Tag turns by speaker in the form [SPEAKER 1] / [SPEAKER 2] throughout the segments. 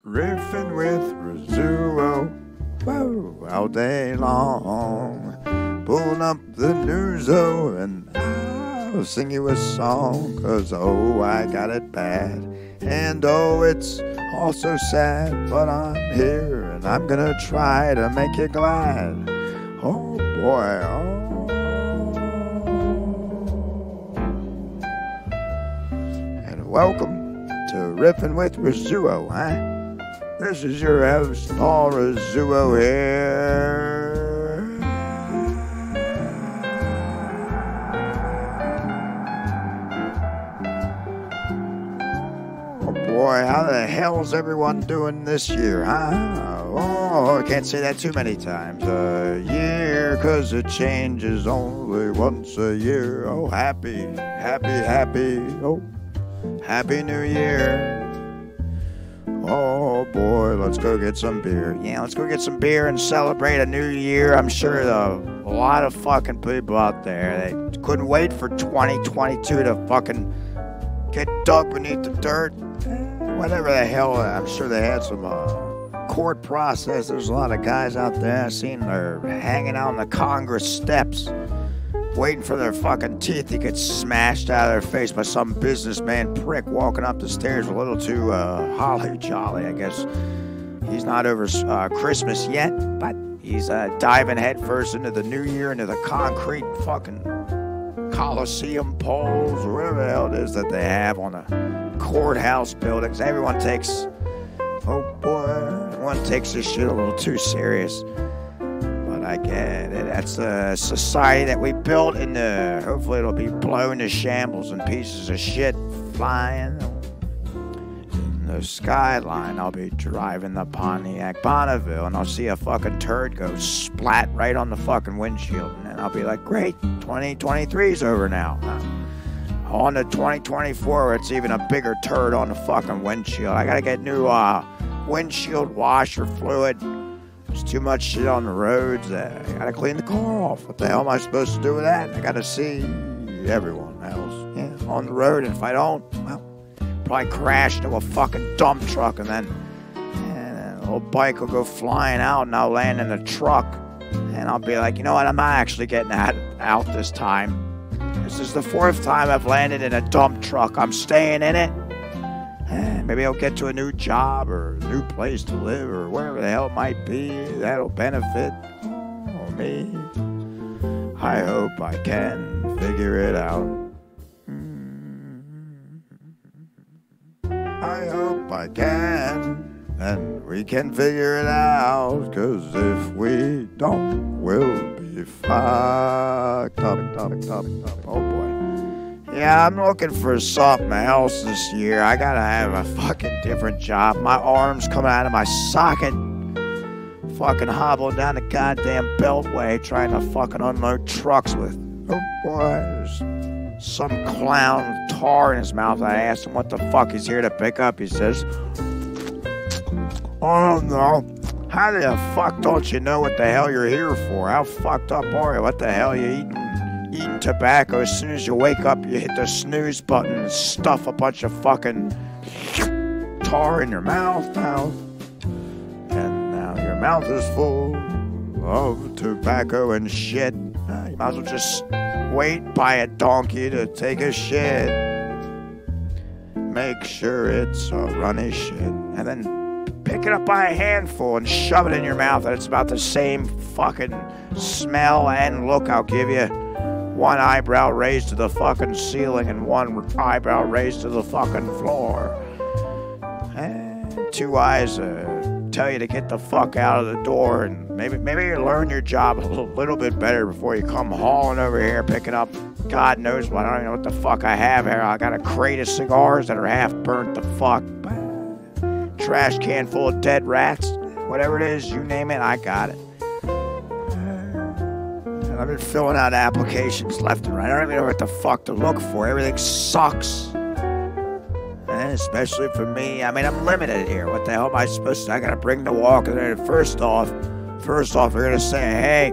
[SPEAKER 1] Riffin with Rizzuo, whoa, all day long. Pulling up the Rizzuo and I'll sing you a song, 'cause oh, I got it bad. And oh, it's all so sad, but I'm here and I'm gonna try to make you glad. Oh boy, oh. And welcome to Riffin with Rizzuo, huh? This is your host, PAULRIZZUO here. Oh boy, how the hell's everyone doing this year, huh? Oh, I can't say that too many times a year, 'cause it changes only once a year. Oh, happy, oh, happy New Year. Oh boy, let's go get some beer. Yeah, let's go get some beer and celebrate a new year. I'm sure a lot of fucking people out there, they couldn't wait for 2022 to fucking get dug beneath the dirt. Whatever the hell, I'm sure they had some court process. There's a lot of guys out there I've seen they're hanging out on the Congress steps, waiting for their fucking teeth to get smashed out of their face by some businessman prick walking up the stairs a little too holly jolly. I guess he's not over Christmas yet, but he's diving headfirst into the new year, into the concrete fucking Coliseum poles, or whatever the hell it is that they have on the courthouse buildings. Everyone takes, oh boy, everyone takes this shit a little too serious. I get it. That's the society that we built, and hopefully it'll be blown to shambles and pieces of shit flying in the skyline. I'll be driving the Pontiac Bonneville, and I'll see a fucking turd go splat right on the fucking windshield, and then I'll be like, great, 2023's over now. On to 2024, where it's even a bigger turd on the fucking windshield. I gotta get new windshield washer fluid. There's too much shit on the roads. I gotta clean the car off. What the hell am I supposed to do with that? I gotta see everyone else on the road, and if I don't, well, probably crash into a fucking dump truck, and then a little bike will go flying out, and I'll land in the truck, and I'll be like, you know what, I'm not actually getting out this time. This is the 4th time I've landed in a dump truck. I'm staying in it. Maybe I'll get to a new job or a new place to live or wherever the hell it might be. That'll benefit me. I hope I can figure it out. I hope I can, and we can figure it out, 'cause if we don't, we'll be fucked. Oh boy. Yeah, I'm looking for something else this year. I gotta have a fucking different job. My arm's coming out of my socket. Fucking hobbling down the goddamn beltway trying to fucking unload trucks with, oh boy, there's some clown with tar in his mouth. I asked him what the fuck he's here to pick up. He says, oh no. How the fuck don't you know what the hell you're here for? How fucked up are you? What the hell are you eating tobacco? As soon as you wake up, you hit the snooze button and stuff a bunch of fucking tar in your mouth now. And now your mouth is full of tobacco and shit. You might as well just wait by a donkey to take a shit. Make sure it's a runny shit. And then pick it up by a handful and shove it in your mouth, and it's about the same fucking smell and look. I'll give you one eyebrow raised to the fucking ceiling and one eyebrow raised to the fucking floor. And 2 eyes tell you to get the fuck out of the door, and maybe you learn your job a little bit better before you come hauling over here picking up God knows what. I don't even know what the fuck I have here. I got a crate of cigars that are half burnt the fuck. Trash can full of dead rats. Whatever it is, you name it, I got it. I've been filling out applications left and right. I don't even know what the fuck to look for. Everything sucks. And especially for me, I mean, I'm limited here. What the hell am I supposed to? I gotta bring the walker. And first off, they're gonna say, hey,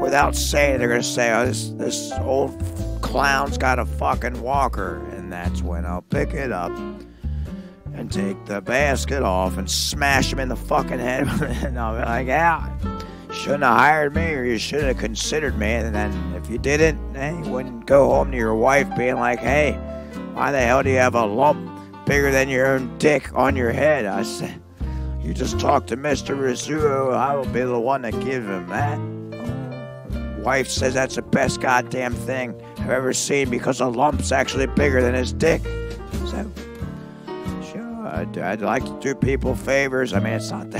[SPEAKER 1] without saying it, they're gonna say, oh, this old clown's got a fucking walker. And that's when I'll pick it up and take the basket off and smash him in the fucking head. And I'll be like, yeah, you shouldn't have hired me, or you should have considered me. And then if you didn't, you wouldn't go home to your wife being like, hey, why the hell do you have a lump bigger than your own dick on your head? I said, you just talk to Mr. Rizzuo, I will be the one to give him that. Wife says that's the best goddamn thing I've ever seen because a lump's actually bigger than his dick. So, sure, I'd like to do people favors. I mean, it's not the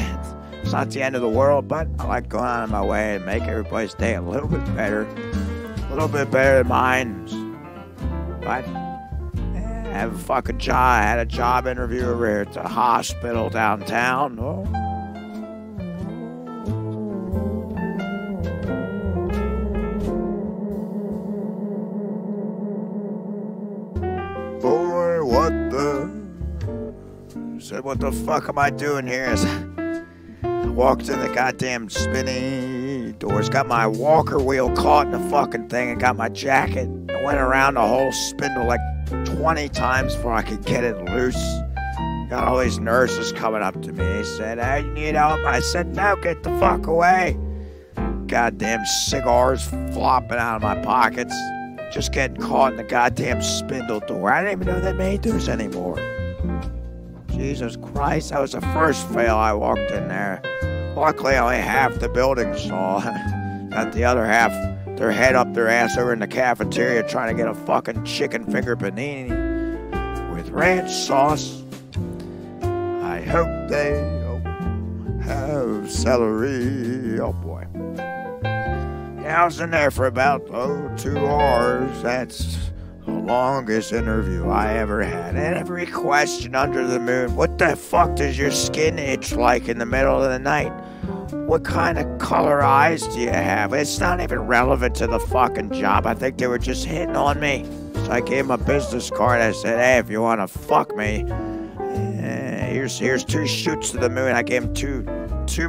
[SPEAKER 1] end of the world, but I like going out of my way and make everybody's day a little bit better than mine. But I have a fucking job. I had a job interview over here at the hospital downtown. Oh. Boy, what the fuck am I doing here? I walked in the goddamn spinny doors, got my walker wheel caught in the fucking thing, and got my jacket. I went around the whole spindle like 20 times before I could get it loose. Got all these nurses coming up to me. They said, hey, you need help? I said, no, get the fuck away. Goddamn cigars flopping out of my pockets. Just getting caught in the goddamn spindle door. I didn't even know they made those anymore. Jesus Christ, that was the first fail. I walked in there. Luckily, only half the building saw. Got the other half, their head up their ass over in the cafeteria trying to get a fucking chicken finger panini with ranch sauce. I hope they have celery. Oh boy. Yeah, I was in there for about 2 hours. That's the longest interview I ever had. And every question under the moon. What the fuck does your skin itch like in the middle of the night? What kind of color eyes do you have? It's not even relevant to the fucking job. I think they were just hitting on me. So I gave him a business card. I said, hey, if you want to fuck me, here's 2 shoots to the moon. I gave him two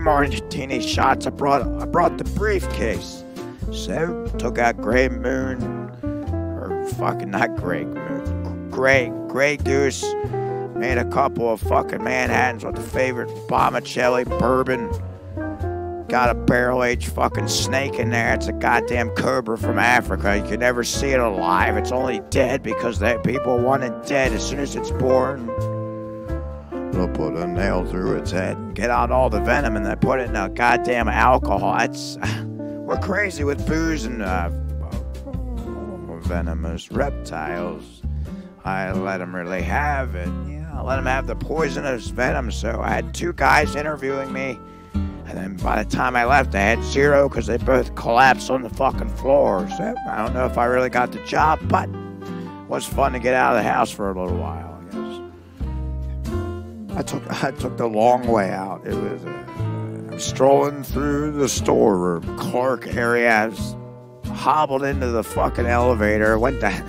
[SPEAKER 1] martini shots. I brought the briefcase. So took out Grey Moon, or fucking not Grey Moon, Grey Goose. Made a couple of fucking Manhattans with the favorite Bomicelli bourbon. Got a barrel-aged fucking snake in there. It's a goddamn cobra from Africa. You can never see it alive. It's only dead because people want it dead as soon as it's born. They'll put a nail through its head and get out all the venom, and they put it in a goddamn alcohol. We're crazy with booze and venomous reptiles. I let them really have it. Yeah, I let them have the poisonous venom. So I had 2 guys interviewing me. And then by the time I left, I had 0 because they both collapsed on the fucking floor. So I don't know if I really got the job, but it was fun to get out of the house for a little while, I guess. I took the long way out. It was strolling through the storeroom, Clark area. I was hobbled into the fucking elevator, went down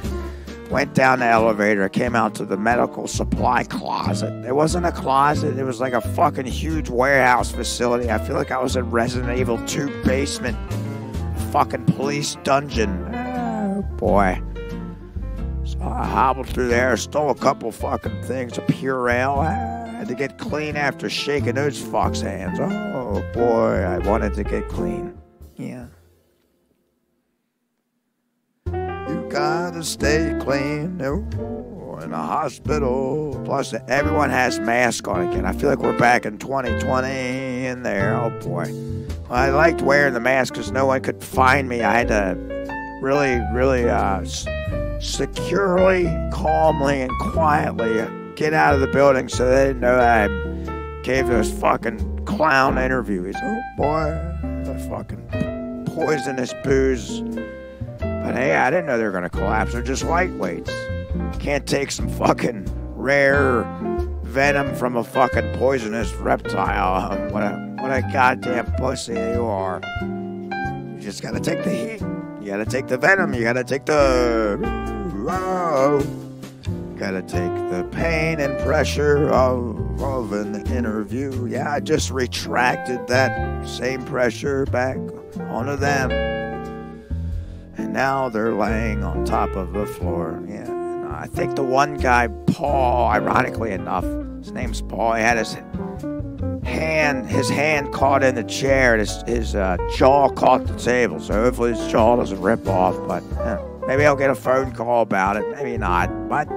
[SPEAKER 1] the elevator, came out to the medical supply closet. It wasn't a closet, it was like a fucking huge warehouse facility. I feel like I was in Resident Evil 2 basement, fucking police dungeon. Oh boy. So I hobbled through there, stole a couple fucking things, a Purell. I had to get clean after shaking those fucks' hands. Oh boy, I wanted to get clean. Yeah. Gotta stay clean in a hospital. Plus, everyone has masks on again. I feel like we're back in 2020 in there. Oh boy. I liked wearing the mask because no one could find me. I had to really securely, calmly, and quietly get out of the building so they didn't know that I gave those fucking clown interviews. Oh boy, the fucking poisonous booze. But hey, I didn't know they were going to collapse. They're just lightweights. Can't take some fucking rare venom from a fucking poisonous reptile. What a goddamn pussy you are. You just got to take the heat. You got to take the venom. You got to take the... Got to take the pain and pressure of an interview. Yeah, I just retracted that same pressure back onto them. And now they're laying on top of the floor. Yeah, and I think the one guy, Paul, ironically enough, His name's Paul. He had his hand caught in the chair, and his jaw caught the table. So hopefully his jaw doesn't rip off. But maybe I'll get a phone call about it. Maybe not. But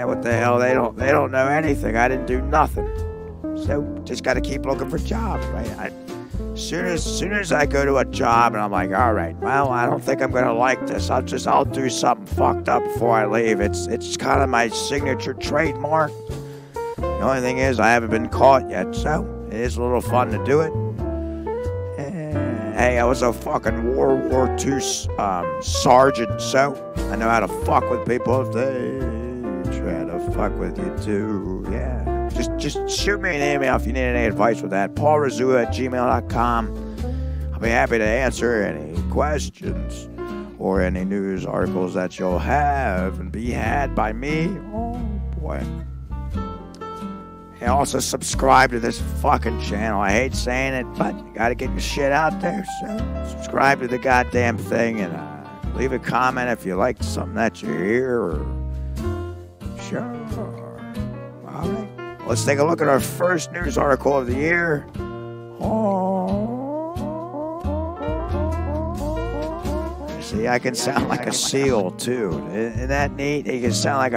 [SPEAKER 1] what the hell? They don't know anything. I didn't do nothing. So just got to keep looking for jobs, right? As soon as I go to a job and I'm like, all right, well, I don't think I'm gonna like this. I'll do something fucked up before I leave. It's kind of my signature trademark. The only thing is I haven't been caught yet, so it is a little fun to do it. Hey, I was a fucking World War II sergeant, so I know how to fuck with people if they try to fuck with you too. Yeah. Just shoot me an email if you need any advice with that. PAULRIZZUO@gmail.com. I'll be happy to answer any questions or any news articles that you'll have and be had by me. Oh boy. And also subscribe to this fucking channel. I hate saying it, but you gotta get your shit out there. So subscribe to the goddamn thing and leave a comment if you like something that you hear. Or sure. All right. Let's take a look at our first news article of the year. See, I can sound like a seal, too. Isn't that neat? You can sound like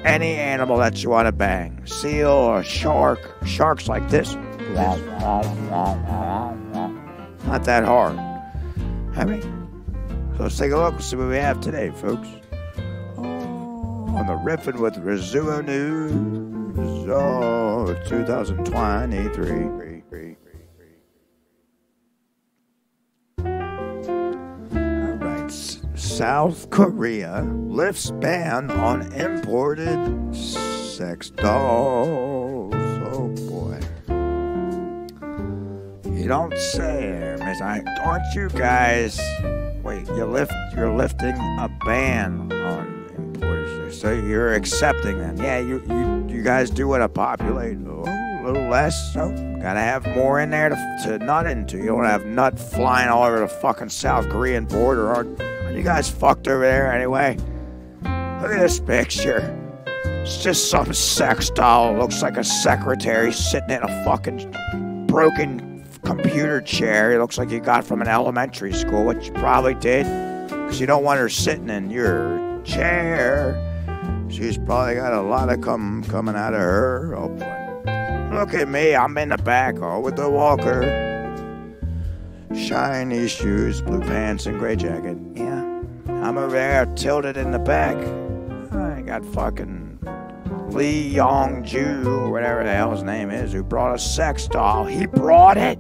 [SPEAKER 1] any animal that you want to bang. Seal or shark. Sharks like this. Not that hard. So let's take a look and see what we have today, folks. On the Riffin with Rizzuo News. 2023. Alright, South Korea lifts ban on imported sex dolls. Oh boy. You don't say, Miss. Aren't you guys? Wait, you're lifting a ban on imported sex. So you're accepting them. Yeah, you guys do want to populate a little less, so gotta have more in there to nut into. You don't have nut flying all over the fucking South Korean border. Aren't you guys fucked over there anyway? Look at this picture. It's just some sex doll. It looks like a secretary sitting in a fucking broken computer chair. It looks like you got from an elementary school, which you probably did, because you don't want her sitting in your chair. She's probably got a lot of coming out of her. Oh boy. Look at me. I'm in the back with the walker. Shiny shoes, blue pants, and gray jacket. Yeah. I'm over there tilted in the back. I got fucking Lee Yong-ju, or whatever the hell his name is, who brought a sex doll. He brought it.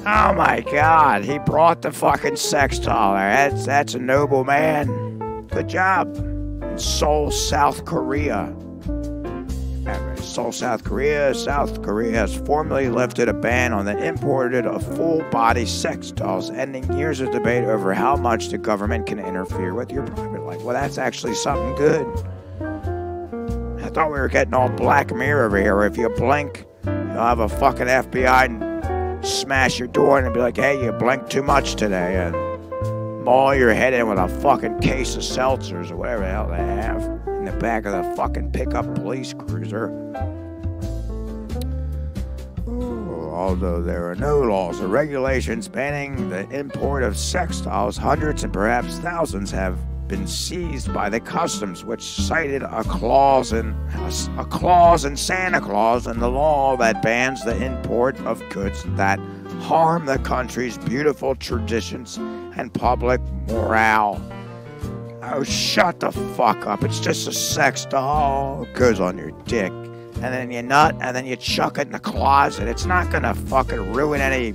[SPEAKER 1] Oh my God. He brought the fucking sex doll there. That's a noble man. Good job. Seoul, South Korea. Seoul, South Korea. South Korea has formally lifted a ban on the imported of full-body sex dolls, ending years of debate over how much the government can interfere with your private life. Well, that's actually something good. I thought we were getting all Black Mirror over here. If you blink, you'll have a fucking FBI and smash your door and be like, hey, you blinked too much today, and maul your head in with a fucking case of seltzers or whatever the hell they have in the back of the fucking pickup police cruiser. Although there are no laws or regulations banning the import of sex dolls, hundreds and perhaps thousands have been seized by the customs, which cited a clause in Santa Claus in the law that bans the import of goods that harm the country's beautiful traditions and public morale. Oh, shut the fuck up. It's just a sex doll. It goes on your dick. And then you nut, and then you chuck it in the closet. It's not gonna fucking ruin any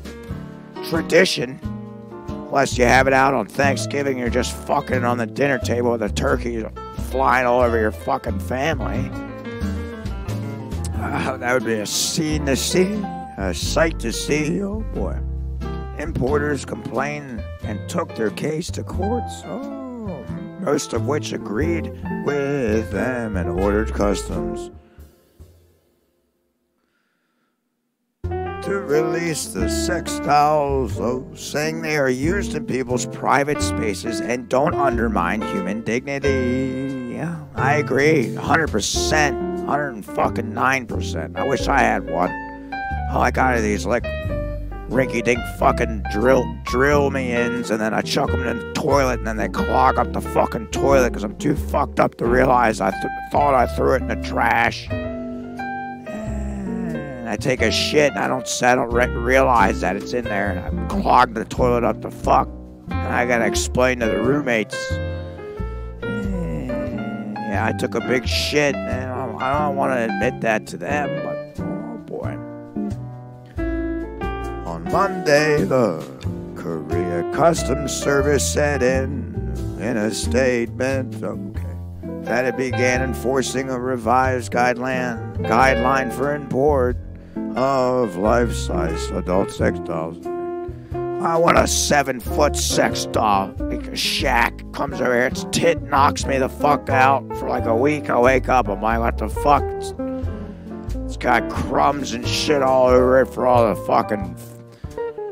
[SPEAKER 1] tradition. Unless you have it out on Thanksgiving, you're just fucking on the dinner table with a turkey flying all over your fucking family. That would be a scene to see. A sight to see. Oh boy. Importers complained and took their case to courts. Oh, most of which agreed with them and ordered customs to release the sex dolls, saying they are used in people's private spaces and don't undermine human dignity. Yeah, I agree, 100%, 109%. I wish I had one. All I got are these like rinky-dink fucking drill me-ins, and then I chuck them in the toilet, and then they clog up the fucking toilet because I'm too fucked up to realize I thought I threw it in the trash. And I take a shit, and I don't realize that it's in there, and I clog the toilet up to fuck. And I gotta explain to the roommates. Yeah, I took a big shit, and I don't want to admit that to them, but oh boy. On Monday, the Korea Customs Service said in a statement, that it began enforcing a revised guideline for import of life-size adult sex dolls. I want a 7-foot sex doll. Like a Shaq comes over here, its tit knocks me the fuck out for like a week. I wake up, I'm like, what the fuck? It's got crumbs and shit all over it for all the fucking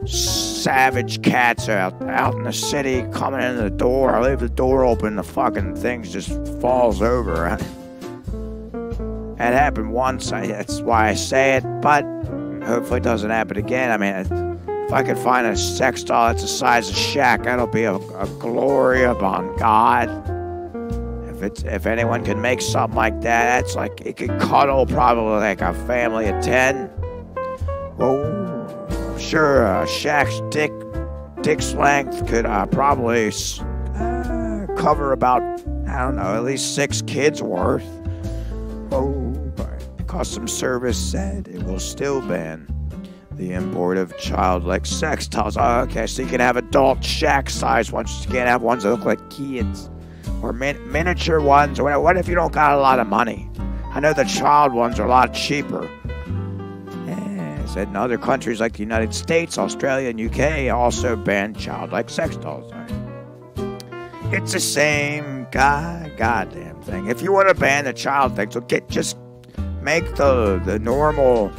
[SPEAKER 1] savage cats out in the city coming in the door. I leave the door open, the fucking thing just falls over. That happened once, that's why I say it, but hopefully it doesn't happen again. I mean, if I could find a sex doll that's the size of Shaq, that'll be a glory upon God. If anyone can make something like that, that's like, it could cuddle probably like a family of 10. Whoa. Sure, Shaq's dick's length could probably cover about, I don't know, at least 6 kids worth. Oh, but Customs Service said it will still ban the import of childlike sex dolls. Oh, okay, so you can have adult Shaq-sized ones. You can't have ones that look like kids. Or miniature ones. Or what if you don't got a lot of money? I know the child ones are a lot cheaper. Said in other countries like the United States, Australia, and UK also ban childlike sex dolls. It's the same goddamn thing. If you want to ban the child thing, so just make the normal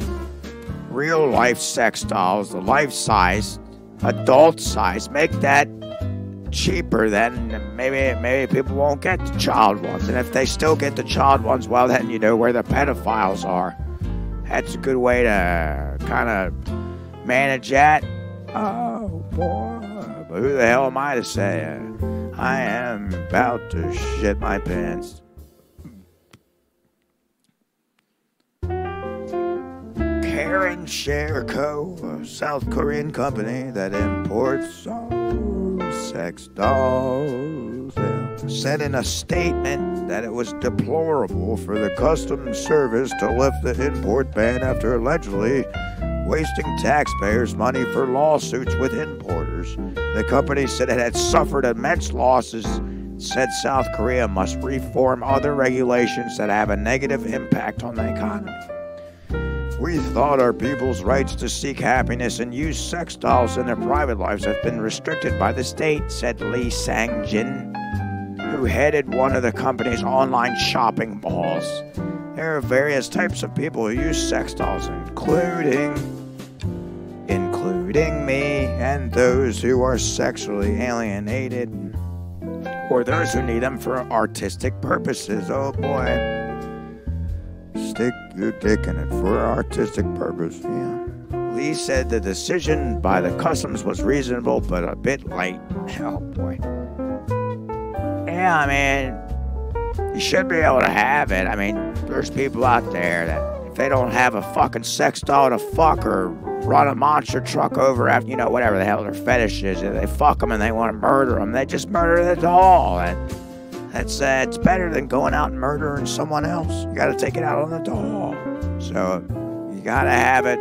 [SPEAKER 1] real life sex dolls, the life size, adult size, make that cheaper. Then maybe people won't get the child ones. And if they still get the child ones, well, then you know where the pedophiles are. That's a good way to kind of manage that. Oh, boy. But who the hell am I to say? I am about to shit my pants. Karen Share Co., a South Korean company that imports sex dolls, said in a statement that it was deplorable for the Customs Service to lift the import ban after allegedly wasting taxpayers' money for lawsuits with importers. The company said it had suffered immense losses, said South Korea must reform other regulations that have a negative impact on the economy. We thought our people's rights to seek happiness and use sex dolls in their private lives have been restricted by the state, said Lee Sang-jin, who headed one of the company's online shopping malls. There are various types of people who use sex dolls, including me and those who are sexually alienated or those who need them for artistic purposes. Oh boy. Stick your dick in it for artistic purpose. Yeah. Lee said the decision by the customs was reasonable but a bit late. Oh boy. Yeah, I mean, you should be able to have it. I mean, there's people out there that if they don't have a fucking sex doll to fuck or run a monster truck over after, you know, whatever the hell their fetish is, they fuck them and they want to murder them, they just murder the doll. And it's better than going out and murdering someone else. You got to take it out on the doll. So you got to have it.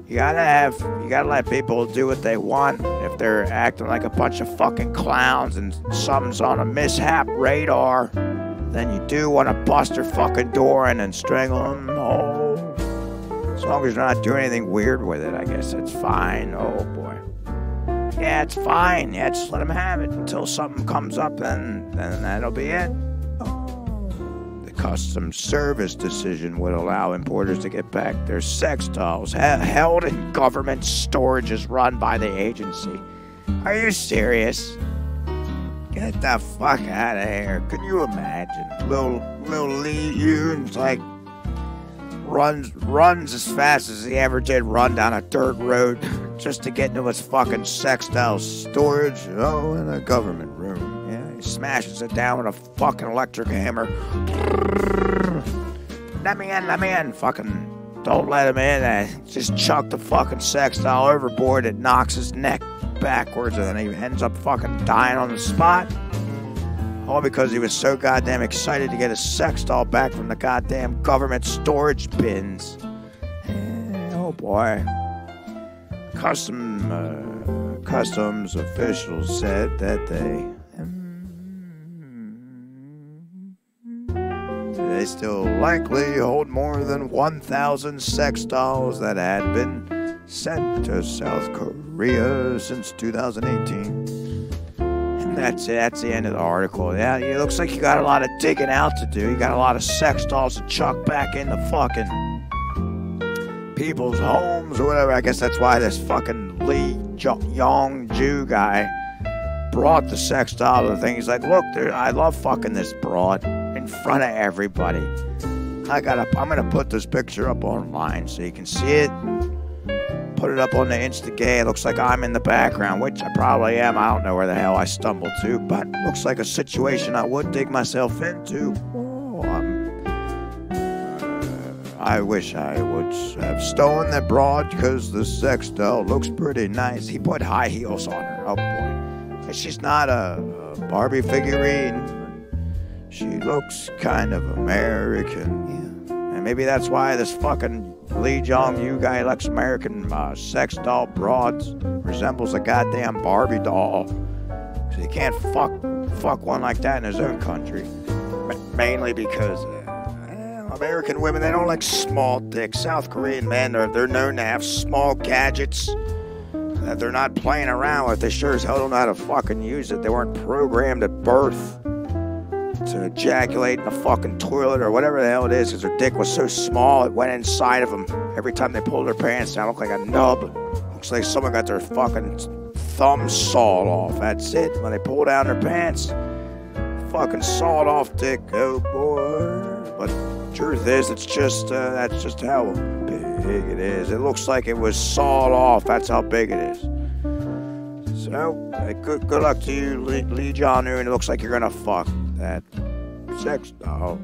[SPEAKER 1] You got to let people do what they want. If they're acting like a bunch of fucking clowns and something's on a mishap radar, then you do want to bust their fucking door in and strangle them. Oh, as long as you're not doing anything weird with it, I guess it's fine. Oh boy. Yeah, it's fine. Yeah, just let them have it until something comes up, then that'll be it. Oh. The Customs Service decision would allow importers to get back their sex dolls held in government storages run by the agency. Are you serious? Get the fuck out of here. Can you imagine? Little Lee Yoon's like runs as fast as he ever did run down a dirt road just to get into his fucking sex doll storage. Oh, in a government room. Yeah, he smashes it down with a fucking electric hammer. Let me in. Fucking don't let him in. Just chuck the fucking sex doll overboard. It knocks his neck backwards and then he ends up fucking dying on the spot. All because he was so goddamn excited to get his sex doll back from the goddamn government storage bins. Oh boy. Customs officials said that they still likely hold more than 1,000 sex dolls that had been sent to South Korea since 2018. And that's it. That's the end of the article. Yeah, it looks like you got a lot of digging out to do. You got a lot of sex dolls to chuck back into fucking people's homes or whatever. I guess that's why this fucking Lee Young Jew guy brought the sex doll to the thing. He's like, look, I love fucking this broad in front of everybody. I'm gonna put this picture up online so you can see it. Put it up on the Instagay. It looks like I'm in the background, which I probably am. I don't know where the hell I stumbled to, but it looks like a situation I would dig myself into. Oh, I wish I would have stolen that broad because the sex doll looks pretty nice. He put high heels on her. Oh boy. She's not a Barbie figurine. She looks kind of American. Yeah. And maybe that's why this fucking Lee Jong-yu guy likes American sex doll broads. Resembles a goddamn Barbie doll. So you can't fuck one like that in his own country. Mainly because American women, they don't like small dicks. South Korean men, they're known to have small gadgets that they're not playing around with. They sure as hell don't know how to fucking use it. They weren't programmed at birth to ejaculate in the fucking toilet or whatever the hell it is, because their dick was so small it went inside of them. Every time they pulled their pants down, it looked like a nub. Looks like someone got their fucking thumb sawed off. That's it. When they pull down their pants, fucking sawed off dick. Oh boy. But truth is, that's just how big it is. It looks like it was sawed off. That's how big it is. So, good luck to you, Lee Jong-un. It looks like you're gonna fuck that sex doll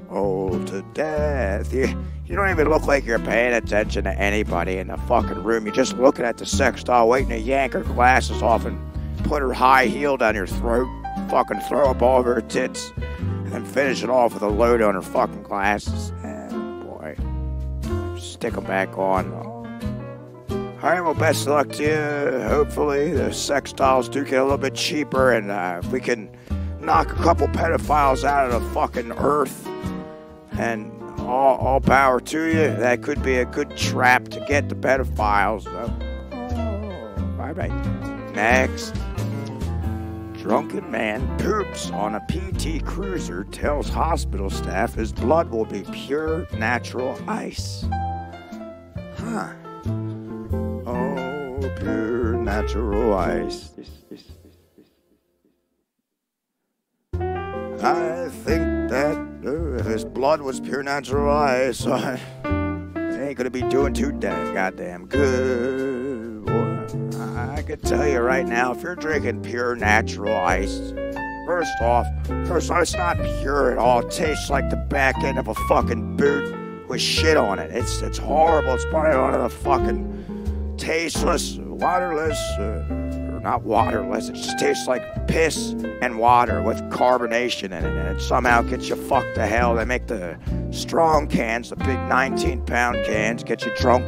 [SPEAKER 1] to death. You don't even look like you're paying attention to anybody in the fucking room. You're just looking at the sex doll, waiting to yank her glasses off and put her high heel down your throat, fucking throw up all of her tits, and then finish it off with a load on her fucking glasses. Boy. Stick them back on. Alright, well, best of luck to you. Hopefully the sex dolls do get a little bit cheaper, and if we can knock a couple pedophiles out of the fucking earth, and all power to you. That could be a good trap to get the pedophiles. Alright, next. Drunken man poops on a PT Cruiser, tells hospital staff his blood will be pure natural ice. Huh. Oh, pure natural ice. I think that if his blood was pure natural ice, it ain't gonna be doing too goddamn good. Boy, I could tell you right now, if you're drinking pure natural ice, first off, it's not pure at all. It tastes like the back end of a fucking boot with shit on it. It's horrible. It's probably one of the fucking tasteless, waterless, not waterless, it just tastes like piss and water with carbonation in it, and it somehow gets you fucked to hell. They make the strong cans, the big 19-pound cans, get you drunk,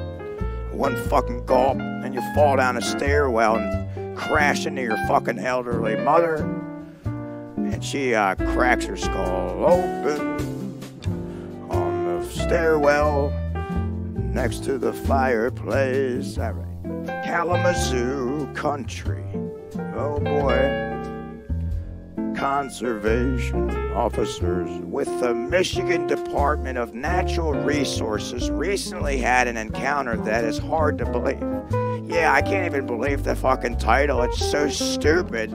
[SPEAKER 1] one fucking gulp, and you fall down a stairwell and crash into your fucking elderly mother, and she cracks her skull open on the stairwell next to the fireplace. All right. Kalamazoo country. Oh boy. conservation officers with the Michigan Department of Natural Resources recently had an encounter that is hard to believe. Yeah, I can't even believe the fucking title. It's so stupid.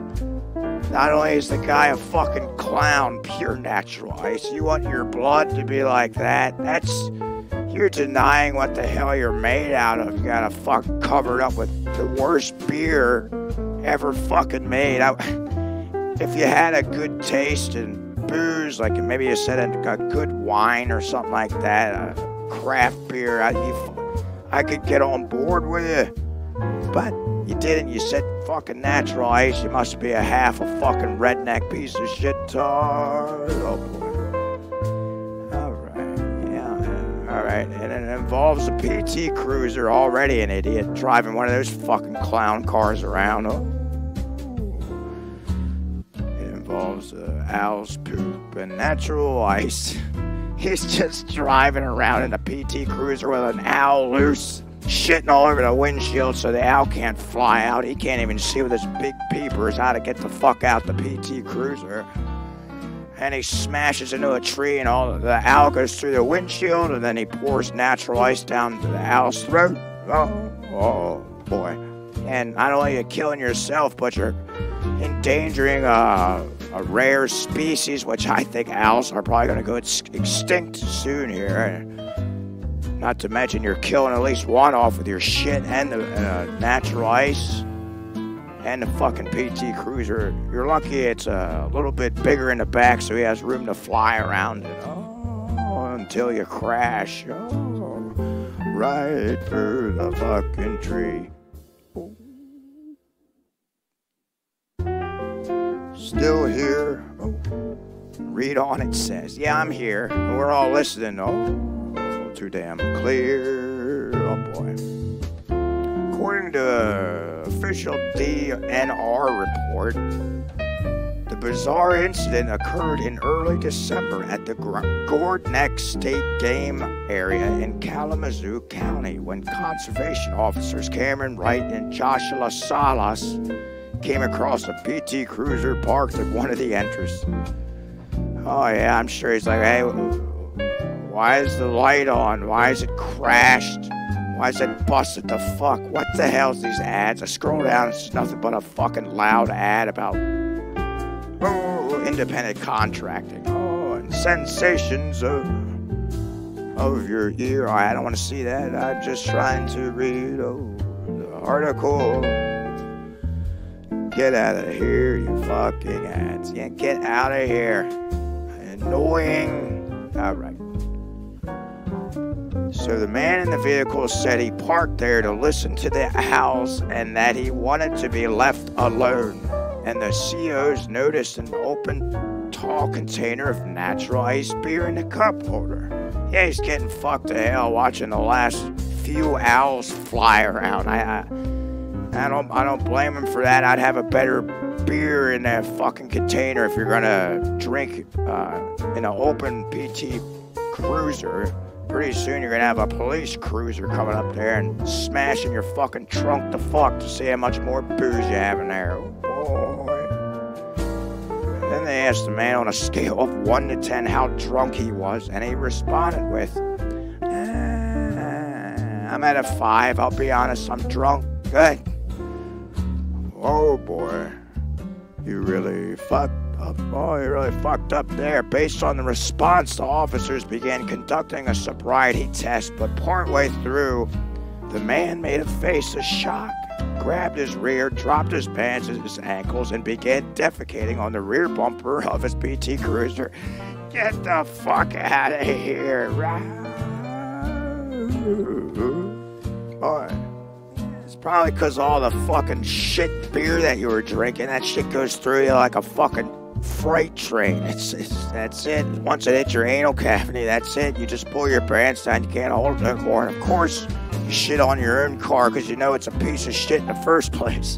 [SPEAKER 1] Not only is the guy a fucking clown, pure natural ice, you want your blood to be like that? You're denying what the hell you're made out of. You gotta fuck covered up with the worst beer ever fucking made. If you had a good taste in booze, like maybe you said a good wine or something like that, a craft beer, I could get on board with you. But you didn't. You said fucking natural ice. You must be a half a fucking redneck piece of shit tard. Oh boy. Alright, and it involves a PT Cruiser, already an idiot, driving one of those fucking clown cars around. It involves owl's poop and natural ice. He's just driving around in a PT Cruiser with an owl loose, shitting all over the windshield so the owl can't fly out. He can't even see with his big peepers how to get the fuck out the PT Cruiser. And he smashes into a tree, and all the owl goes through the windshield, and then he pours natural ice down to the owl's throat. Oh boy. And not only are you killing yourself, but you're endangering a rare species, which I think owls are probably going to go extinct soon here. Not to mention you're killing at least one off with your shit and the natural ice. And the fucking PT Cruiser. You're lucky it's a little bit bigger in the back so he has room to fly around it. Until you crash. Right through the fucking tree. Still here? Read on, it says. Yeah, I'm here. We're all listening. Too damn clear. Oh boy. According to official DNR report, the bizarre incident occurred in early December at the Gourd Neck State Game Area in Kalamazoo County when conservation officers Cameron Wright and Joshua Salas came across a PT Cruiser parked at one of the entrances. Oh yeah, I'm sure he's like, hey, why is the light on? Why is it crashed? Why is it busted the fuck? What the hell's these ads? I scroll down, it's just nothing but a fucking loud ad about independent contracting. And sensations of your ear. I don't want to see that. I'm just trying to read the article. Get out of here, you fucking ads. Yeah, get out of here. Annoying. Alright. So the man in the vehicle said he parked there to listen to the owls and that he wanted to be left alone. And the COs noticed an open, tall container of natural ice beer in the cup holder. Yeah, he's getting fucked to hell watching the last few owls fly around. I don't blame him for that. I'd have a better beer in that fucking container if you're gonna drink in an open PT Cruiser. Pretty soon you're gonna have a police cruiser coming up there and smashing your fucking trunk to fuck to see how much more booze you have in there. Oh boy. Then they asked the man on a scale of 1 to 10 how drunk he was, and he responded with, I'm at a 5, I'll be honest, I'm drunk. Good. Oh boy. You really fucked up. Oh, you really fucked up there. Based on the response, the officers began conducting a sobriety test, but partway through, the man made a face of shock, grabbed his rear, dropped his pants at his ankles, and began defecating on the rear bumper of his PT Cruiser. Get the fuck out of here. Boy. It's probably because all the fucking shit beer that you were drinking, that shit goes through you like a fucking freight train. That's it. Once it hits your anal cavity, that's it. You just pull your pants down, you can't hold it anymore. And of course, you shit on your own car because you know it's a piece of shit in the first place.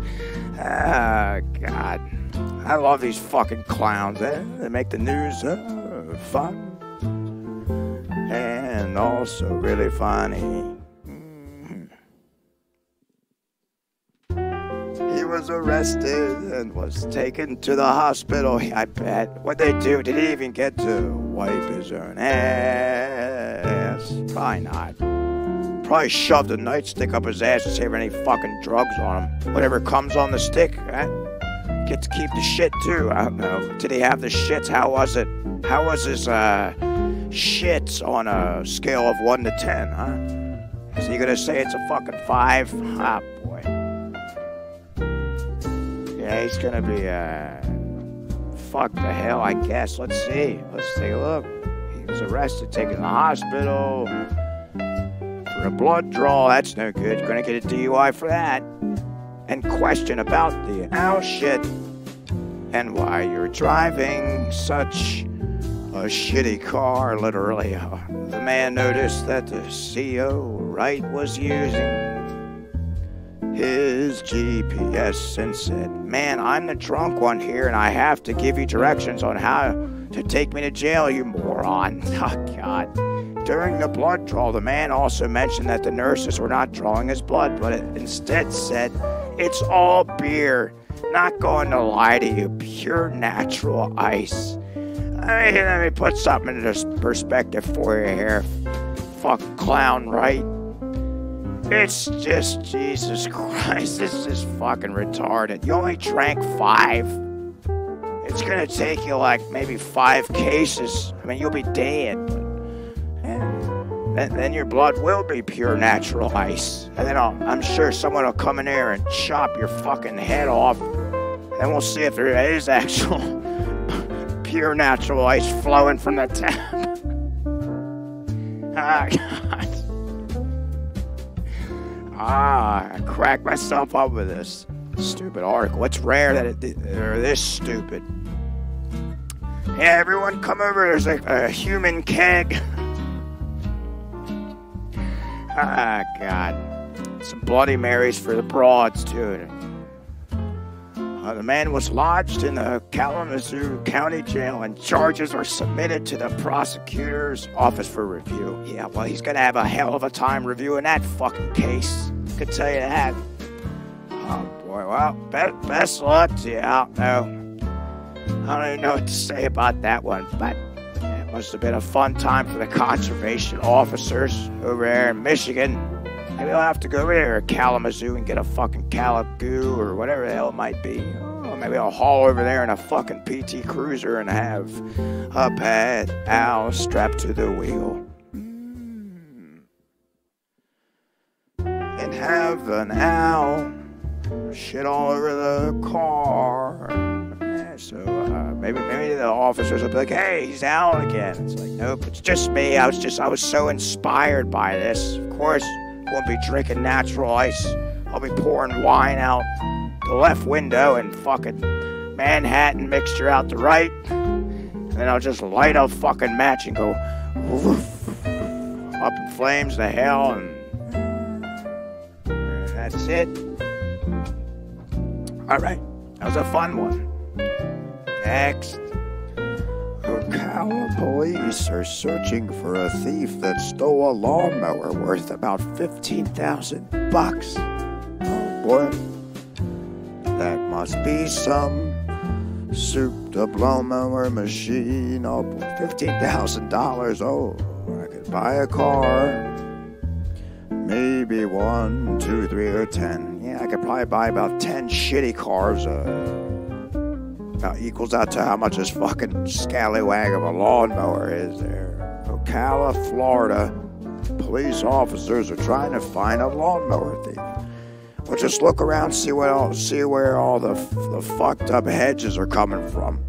[SPEAKER 1] Ah, God. I love these fucking clowns. They make the news fun. And also really funny. He was arrested and was taken to the hospital. I bet. What'd they do? Did he even get to wipe his own ass? Probably not. Probably shoved a nightstick up his ass to see if any fucking drugs on him. Whatever comes on the stick, right? Get to keep the shit too. I don't know. Did he have the shits? How was it? How was his shits on a scale of 1 to 10, huh? Is he gonna say it's a fucking 5? Ah, boy. Yeah, he's gonna be, fuck the hell, I guess. Let's see. Let's take a look. He was arrested, taken to the hospital for a blood draw. That's no good. Gonna get a DUI for that. And question about the owl shit and why you're driving such a shitty car, literally. The man noticed that the CO Wright was using his GPS and said, man, I'm the drunk one here and I have to give you directions on how to take me to jail, you moron. Oh, God. During the blood draw, the man also mentioned that the nurses were not drawing his blood, but instead said, it's all beer. Not going to lie to you, pure natural ice. Let me put something into perspective for you here. Fucking clown, right? It's just, Jesus Christ, this is fucking retarded. You only drank 5. It's gonna take you like maybe 5 cases. I mean, you'll be dead. Then your blood will be pure natural ice. And then I'm sure someone will come in there and chop your fucking head off. Then we'll see if there is actual pure natural ice flowing from the tap. Ah, God. I cracked myself up with this stupid article. It's rare that they're this stupid. Yeah, everyone come over. There's a human keg. Ah, God. Some Bloody Marys for the broads, too. The man was lodged in the Kalamazoo County Jail and charges were submitted to the prosecutor's office for review. Yeah, well, he's gonna have a hell of a time reviewing that fucking case. I could tell you that. Oh, boy. Well, best luck to you. I don't even know what to say about that one, but it must have been a fun time for the conservation officers over there in Michigan. Maybe I'll have to go over there to Kalamazoo and get a fucking Calagoo or whatever the hell it might be. Oh, maybe I'll haul over there in a fucking PT Cruiser and have a pet owl strapped to the wheel. And have an owl shit all over the car. Yeah, so maybe the officers will be like, hey, he's owl again. It's like, nope, it's just me. I was so inspired by this. Of course, won't be drinking natural ice. I'll be pouring wine out the left window and fucking Manhattan mixture out the right. And then I'll just light a fucking match and go woof, up in flames to hell, and that's it. Alright, that was a fun one. Next. Ocala police are searching for a thief that stole a lawnmower worth about $15,000. Oh boy, that must be some souped-up lawnmower machine. Oh boy, $15,000. Oh, I could buy a car. Maybe 1, 2, 3, or 10. Yeah, I could probably buy about 10 shitty cars. Equals out to how much this fucking scallywag of a lawnmower is there. Ocala, Florida. Police officers are trying to find a lawnmower thief. Well, just look around, see where all the fucked up hedges are coming from.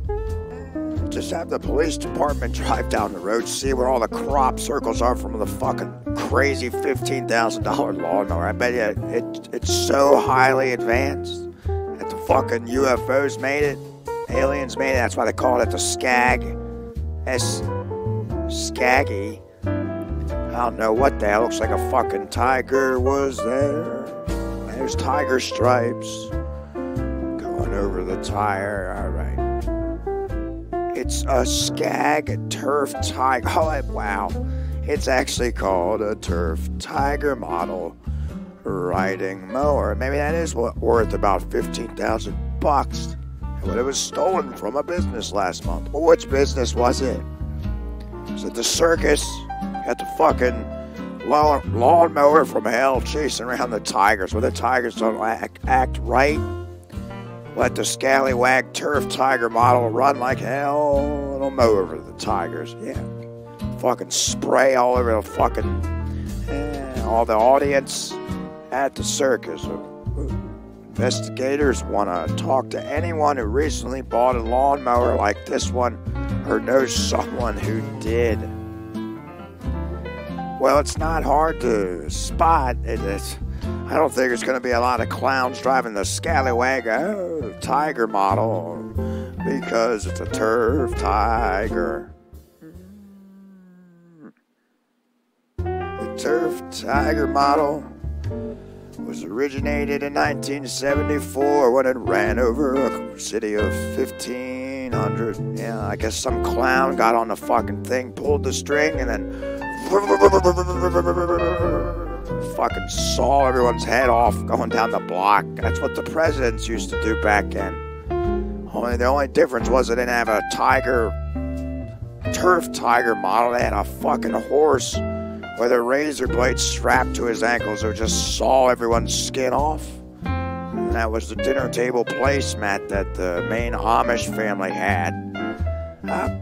[SPEAKER 1] Just have the police department drive down the road, see where all the crop circles are from the fucking crazy $15,000 lawnmower. I bet you it's so highly advanced that the fucking UFOs made it. Aliens made it. That's why they call it the Skag. Skaggy. I don't know what the hell. Looks like a fucking tiger was there. There's tiger stripes going over the tire. All right. It's a Skag Turf Tiger. Oh, wow. It's actually called a Turf Tiger model. riding mower. Maybe that is worth about $15,000. But it was stolen from a business last month. Well, which business was it? Was it the circus? Got the fucking lawnmower from hell chasing around the tigers. Well, the tigers don't act right. Let the scallywag turf tiger model run like hell. It'll mow over the tigers. Yeah. Fucking spray all over the fucking... all the audience at the circus. Investigators want to talk to anyone who recently bought a lawnmower like this one or knows someone who did. Well, it's not hard to spot. I don't think there's going to be a lot of clowns driving the scallywag tiger model because it's a turf tiger. The turf tiger model was originated in 1974 when it ran over a city of 1,500. Yeah, I guess some clown got on the fucking thing, pulled the string, and then fucking saw everyone's head off going down the block. That's what the presidents used to do back then. The only difference was they didn't have a turf tiger model. They had a fucking horse with a razor blade strapped to his ankles who just saw everyone's skin off. And that was the dinner table placemat that the main Amish family had.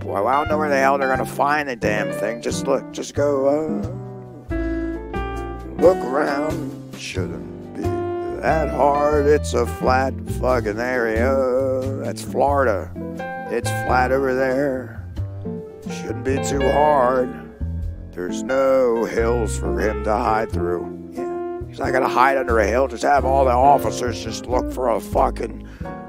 [SPEAKER 1] Boy, well, I don't know where the hell they're gonna find the damn thing. Just go, look around. Shouldn't be that hard. It's a flat fucking area. That's Florida. It's flat over there. Shouldn't be too hard. There's no hills for him to hide through. Yeah, he's not gonna hide under a hill. Just have all the officers just look for a fucking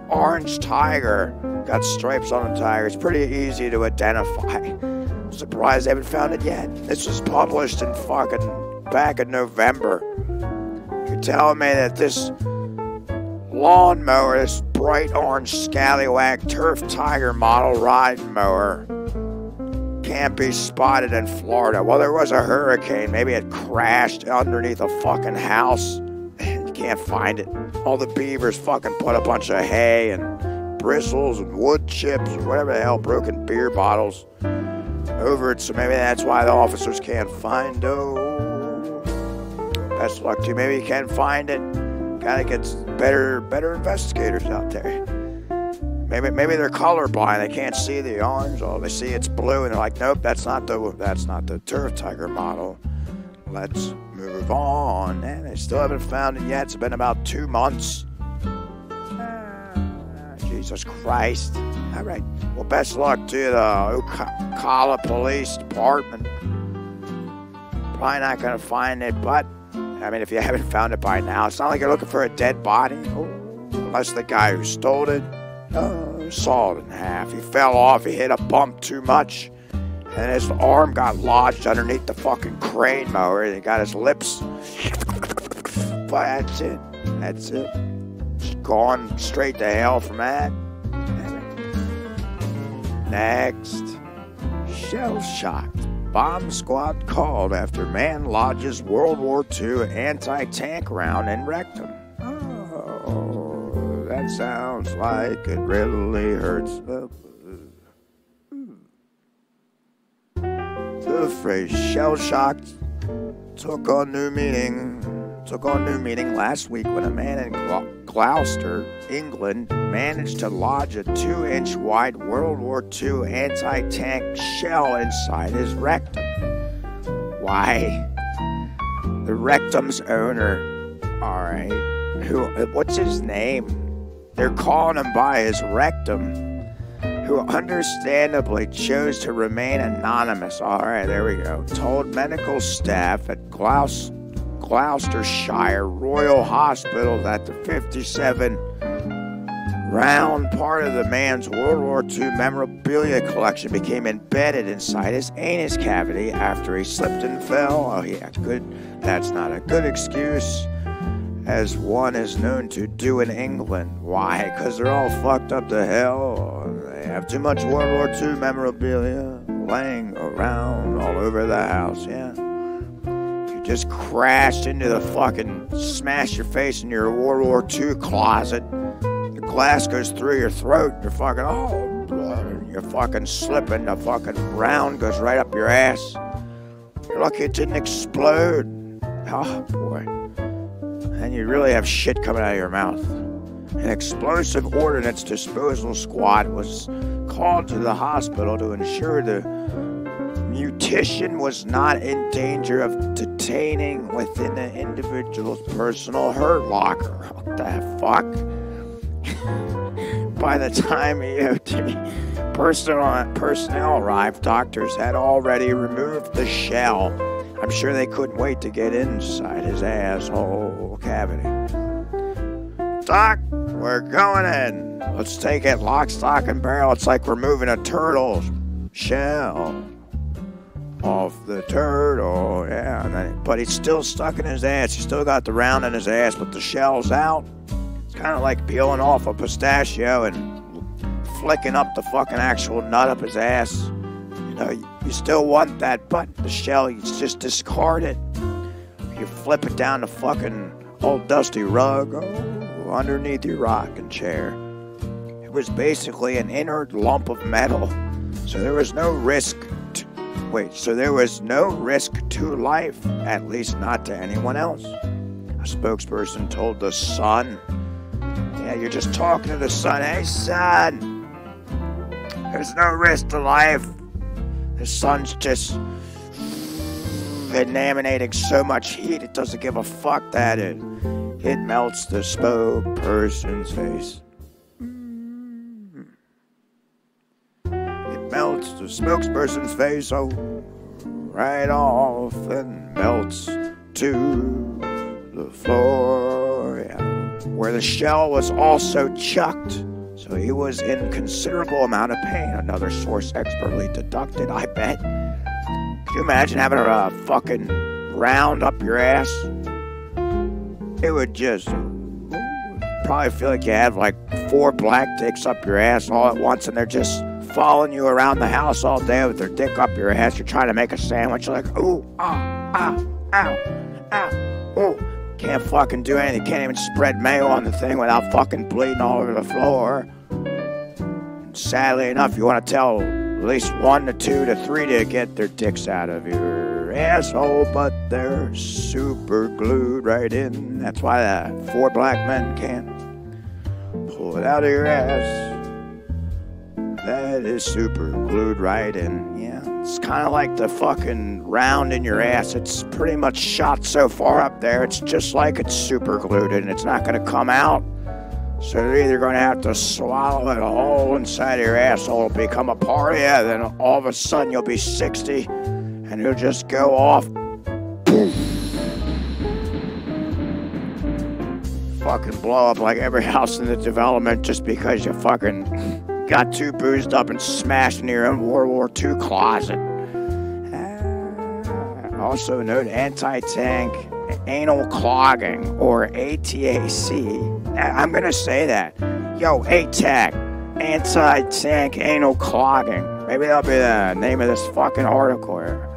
[SPEAKER 1] orange tiger. Got stripes on the tiger. It's pretty easy to identify. I'm surprised they haven't found it yet. This was published in fucking back in November. You're telling me that this lawnmower, this bright orange scallywag turf tiger model riding mower, can't be spotted in Florida? Well, there was a hurricane. Maybe it crashed underneath a fucking house. You can't find it. All the beavers fucking put a bunch of hay and bristles and wood chips or whatever the hell, broken beer bottles over it. So maybe that's why the officers can't find it. Best luck to you. Maybe you can find it. Gotta get better investigators out there. Maybe they're colorblind. They can't see the orange. Oh, they see it's blue, and they're like, nope, that's not the turf tiger model. Let's move on. And they still haven't found it yet. It's been about 2 months. Jesus Christ. All right. Well, best luck to the Ocala Police Department. Probably not going to find it, but I mean, if you haven't found it by now, it's not like you're looking for a dead body. Unless the guy who stole it sawed it in half. He fell off. He hit a bump too much, and his arm got lodged underneath the fucking crane mower. And he got his lips. But that's it. That's it. Just gone straight to hell from that. Next. Shell-shocked. Bomb squad called after man lodges World War II anti-tank round in rectum. Oh, that sounds like it really hurts. The phrase shell-shocked took on new meaning last week when a man in Gloucester, England, managed to lodge a 2-inch wide World War II anti-tank shell inside his rectum. Why? The rectum's owner, alright, what's his name? They're calling him by his rectum, who understandably chose to remain anonymous. Alright, there we go. Told medical staff at Gloucestershire Royal Hospital that the 57-round part of the man's World War II memorabilia collection became embedded inside his anus cavity after he slipped and fell. Oh yeah, good. That's not a good excuse, as one is known to do in England. Why? Because they're all fucked up to hell. They have too much World War II memorabilia laying around all over the house, yeah. Just crashed into the fucking, smash your face in your World War II closet. The glass goes through your throat. You're fucking, oh, blood. You're fucking slipping. The fucking round goes right up your ass. You're lucky it didn't explode. Oh, boy. And you really have shit coming out of your mouth. An explosive ordnance disposal squad was called to the hospital to ensure the mutation was not in danger of detaining within the individual's personal hurt locker. What the fuck? By the time EOD personnel arrived, doctors had already removed the shell. I'm sure they couldn't wait to get inside his asshole cavity. Doc, we're going in. Let's take it lock, stock, and barrel. It's like removing a turtle shell off the turtle. Yeah, but he's still stuck in his ass. He's still got the round in his ass, but the shell's out. It's kind of like peeling off a pistachio and flicking up the fucking actual nut up his ass. You know, you still want that, but the shell, you just discard it. You flip it down the fucking old dusty rug underneath your rocking chair. It was basically an inert lump of metal, so there was no risk to life, at least not to anyone else. A spokesperson told the Sun, yeah, you're just talking to the Sun. Hey, Sun, there's no risk to life. The Sun's just emanating so much heat, it doesn't give a fuck that it melts the spokesperson's face. It melts the spokesperson's face, oh, right off and melts to the floor, yeah, where the shell was also chucked. So he was in considerable amount of pain. Another source expertly deducted, I bet. Can you imagine having a fucking round up your ass? It would just probably feel like you had like 4 black dicks up your ass all at once, and they're just following you around the house all day with their dick up your ass. You're trying to make a sandwich. You're like, ooh, ow, ooh. Can't fucking do anything. Can't even spread mayo on the thing without fucking bleeding all over the floor. Sadly enough, you want to tell at least 1 to 2 to 3 to get their dicks out of your asshole, but they're super glued right in. That's why the 4 black men can't pull it out of your ass. That is super glued right in. Yeah, it's kind of like the fucking round in your ass. It's pretty much shot so far up there, it's just like it's super glued in. It's not going to come out. So they're either going to have to swallow it whole inside of your asshole, become a part of you, then all of a sudden you'll be 60 and it'll just go off. Poof. Fucking blow up like every house in the development just because you fucking got too boozed up and smashed into your own World War II closet. Also note anti-tank anal clogging, or ATAC. I'm going to say that. Yo, ATAC, anti-tank anal clogging. Maybe that'll be the name of this fucking article here.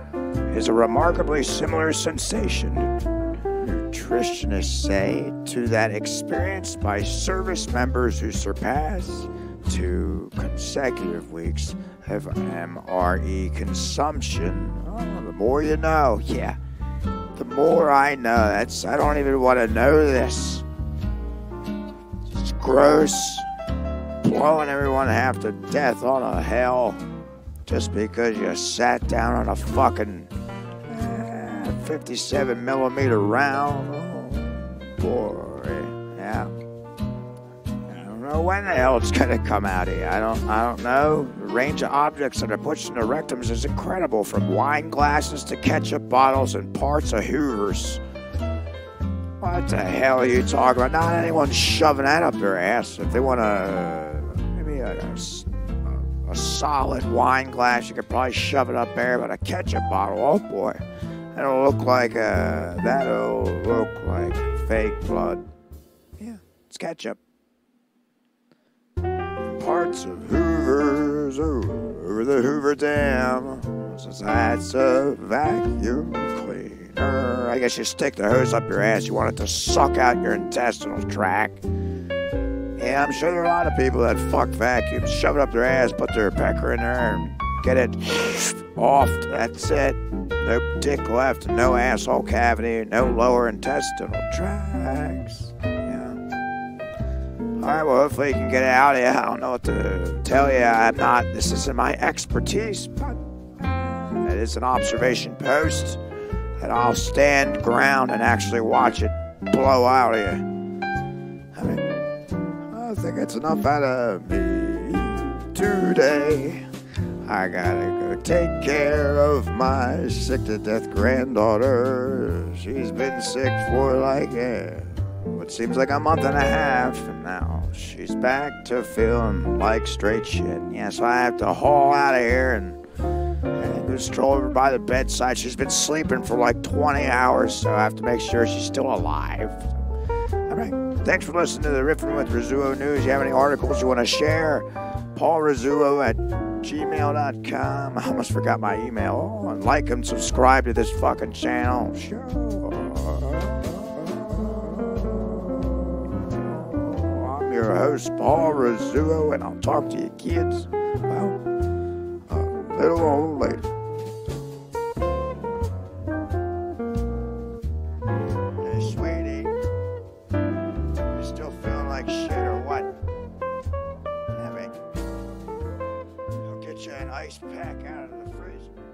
[SPEAKER 1] Is a remarkably similar sensation, nutritionists say, to that experienced by service members who surpass 2 consecutive weeks of MRE consumption. Oh, the more you know. Yeah, the more I know. I don't even want to know this. It's gross. Blowing everyone half to death on a hell just because you sat down on a fucking 57 millimeter round. Oh, boy. Yeah. I don't know when the hell it's gonna come out of you. I don't know. The range of objects that are pushed into rectums is incredible, from wine glasses to ketchup bottles and parts of Hoovers. What the hell are you talking about? Not anyone's shoving that up their ass. If they want maybe a solid wine glass, you could probably shove it up there, but a ketchup bottle, oh boy, that'll look like fake blood. Yeah, it's ketchup. Parts of Hoovers over the Hoover Dam, so that's a vacuum cleaner. I guess you stick the hose up your ass. You want it to suck out your intestinal tract. Yeah, I'm sure there are a lot of people that fuck vacuums, shove it up their ass, put their pecker in there, and get it off. That's it. No dick left, no asshole cavity, no lower intestinal tracts. Yeah. Alright, well, hopefully you can get it out of you. I don't know what to tell you. This isn't my expertise, but it is an observation post. And I'll stand ground and actually watch it blow out of you. I think that's enough out of me today. I gotta go take care of my sick-to-death granddaughter. She's been sick for like, what seems like a month and a half, and now she's back to feeling like straight shit. Yeah, so I have to haul out of here and go stroll over by the bedside. She's been sleeping for like 20 hours, so I have to make sure she's still alive. All right. Thanks for listening to the Riffin with Rizzuo News. You have any articles you want to share? PAULRIZZUO@gmail.com. I almost forgot my email. Oh, and like and subscribe to this fucking channel. Sure. I'm your host, Paul Rizzuo, and I'll talk to you kids. Well, a little old later. Hey, sweetie. You still feeling like shit or what? Go get you an ice pack out of the freezer.